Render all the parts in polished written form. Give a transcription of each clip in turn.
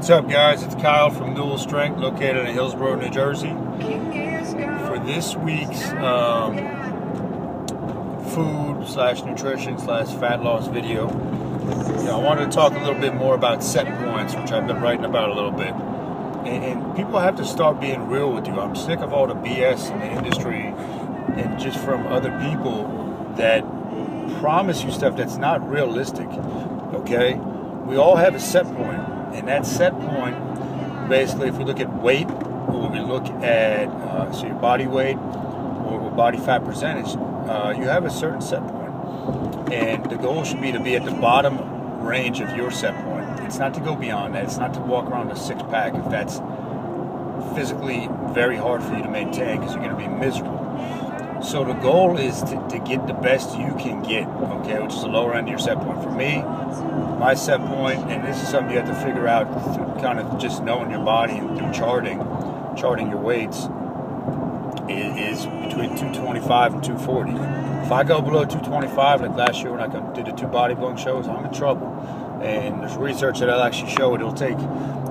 What's up, guys? It's Kyle from Newell Strength, located in Hillsborough, New Jersey. For this week's food/nutrition/fat loss video, I wanted to talk a little bit more about set points, which I've been writing about a little bit. And people have to start being real with you. I'm sick of all the BS in the industry and just from other people that promise you stuff that's not realistic. Okay? We all have a set point. And that set point, basically, if we look at weight, or we look at your body weight, or body fat percentage, you have a certain set point. And the goal should be to be at the bottom range of your set point. It's not to go beyond that. It's not to walk around a six-pack if that's physically very hard for you to maintain because you're going to be miserable. So the goal is to get the best you can get, okay, which is the lower end of your set point. For me, my set point, and this is something you have to figure out through kind of just knowing your body and through charting your weights, is between 225 and 240. If I go below 225, like last year when I did the 2 bodybuilding shows, I'm in trouble. And there's research that'll actually show it'll take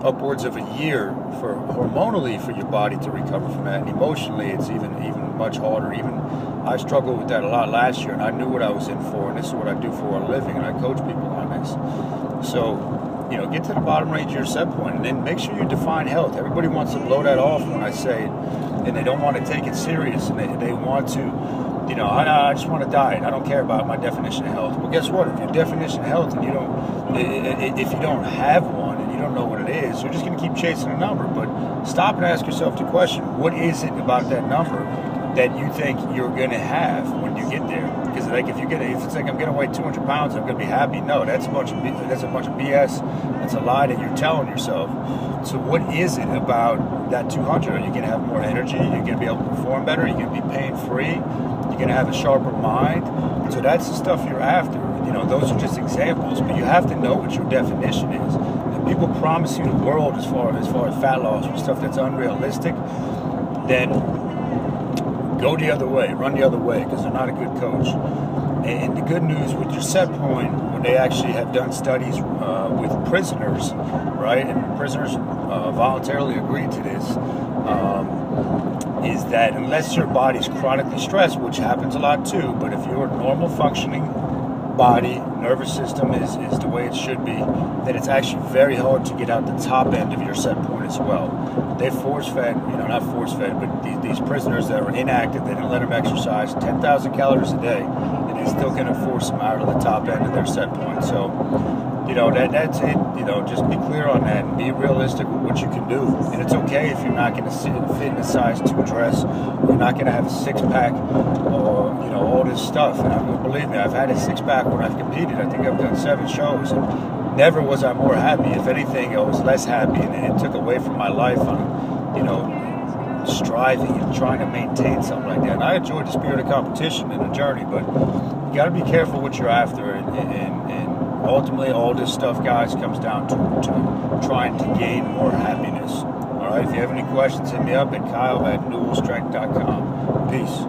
upwards of a year for hormonally for your body to recover from that, and emotionally it's even much harder. Even I struggled with that a lot last year, and I knew what I was in for, and this is what I do for a living, and I coach people on this. So, get to the bottom range of your set point, and then make sure you define health. Everybody wants to blow that off when I say it, and they don't want to take it serious, and they want to, I just want to diet. I don't care about my definition of health. Well, guess what? If your definition of health and if you don't have one and you don't know what it is, you're just going to keep chasing a number. But stop and ask yourself the question: what is it about that number that you think you're going to have when you get there? Because if it's like I'm going to weigh 200 pounds, I'm going to be happy. No, that's a bunch of BS. That's a lie that you're telling yourself. So what is it about that 200? Are you going to have more energy? You're going to be able to perform better? You're going to be pain-free? You're going to have a sharper mind? So that's the stuff you're after. Those are just examples, but you have to know what your definition is. And people promise you the world as far as fat loss or stuff that's unrealistic, then go the other way, run the other way, because they're not a good coach. And the good news with your set point, when they actually have done studies with prisoners, right, and prisoners voluntarily agreed to this, is that unless your body's chronically stressed, which happens a lot too, but if your normal functioning body, nervous system is the way it should be, then it's actually very hard to get out the top end of your set point as well. They force-fed, not force-fed, but these prisoners that were inactive, they didn't let them exercise 10,000 calories a day, and they're still going to force them out of the top end of their set point. So, that's it. Just be clear on that and be realistic with what you can do. And it's okay if you're not going to fit in a size 2 dress, or you're not going to have a 6-pack, or all this stuff. And believe me, I've had a 6-pack when I've competed. I think I've done 7 shows, and never was I more happy. If anything, I was less happy, and it took away from my life on, striving and trying to maintain something like that. And I enjoyed the spirit of competition and the journey, but you got to be careful what you're after, and ultimately all this stuff, guys, comes down to trying to gain more happiness. All right, if you have any questions, hit me up at kyle@newellstrength.com. Peace.